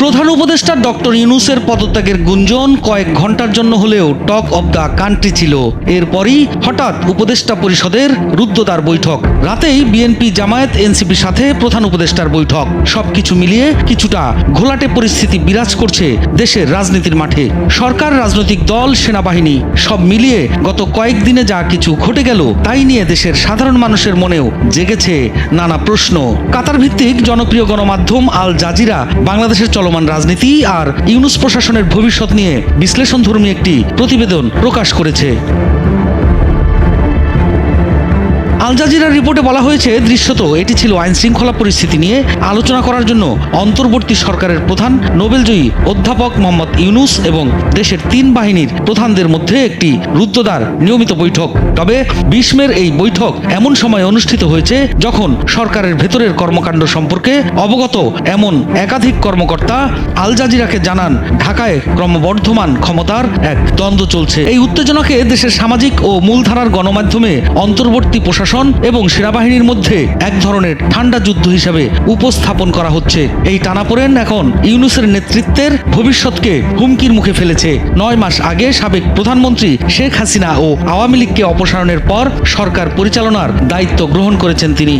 প্রধান উপদেষ্টা ডক্টর ইউনূসের পদত্যাগের গুঞ্জন কয়েক ঘন্টার জন্য হলেও টক অব দ্য কান্ট্রি ছিল। এরপরই হঠাৎ উপদেষ্টা পরিষদের রুদ্ধদ্বার বৈঠক। রাতেই বিএনপি, জামায়াত, এনসিপির সাথে প্রধান উপদেষ্টার বৈঠক। সবকিছু মিলিয়ে কিছুটা ঘোলাটে পরিস্থিতি বিরাজ করছে দেশের রাজনীতির মাঠে। সরকার, রাজনৈতিক দল, সেনাবাহিনী সব মিলিয়ে গত কয়েকদিনে যা কিছু ঘটে গেল তাই নিয়ে দেশের সাধারণ মানুষের মনেও জেগেছে নানা প্রশ্ন। কাতার ভিত্তিক জনপ্রিয় গণমাধ্যম আল জাজিরা বাংলাদেশের চলমান রাজনীতি আর ইউনূস প্রশাসনের ভবিষ্যৎ নিয়ে বিশ্লেষণধর্মী একটি প্রতিবেদন প্রকাশ করেছে। আল জাজিরার রিপোর্টে বলা হয়েছে, দৃশ্যত এটি ছিল আইন শৃঙ্খলা পরিস্থিতি নিয়ে আলোচনা করার জন্য অন্তর্বর্তী সরকারের প্রধান নোবেলজয়ী অধ্যাপক মোহাম্মদ ইউনূস এবং দেশের 3 বাহিনীর প্রধানদের মধ্যে একটি রুদ্ধদ্বার নিয়মিত বৈঠক। তবে 20 মের এই বৈঠক এমন সময় অনুষ্ঠিত হয়েছে যখন সরকারের ভেতরের কর্মকাণ্ড সম্পর্কে অবগত এমন একাধিক কর্মকর্তা আল জাজিরাকে জানান, ঢাকায় ক্রমবর্ধমান ক্ষমতার এক দ্বন্দ্ব চলছে। এই উত্তেজনাকে দেশের সামাজিক ও মূলধারার গণমাধ্যমে অন্তর্বর্তী প্রশাসন এবং সেনাবাহিনীর মধ্যে এক ধরনের ঠান্ডা যুদ্ধ হিসেবে উপস্থাপন করা হচ্ছে। এই টানাপোড়েন এখন ইউনূসের নেতৃত্বের ভবিষ্যৎকে হুমকির মুখে ফেলেছে। 9 মাস আগে সাবেক প্রধানমন্ত্রী শেখ হাসিনা ও আওয়ামী লীগকে অপসারণের পর সরকার পরিচালনার দায়িত্ব গ্রহণ করেছেন তিনি।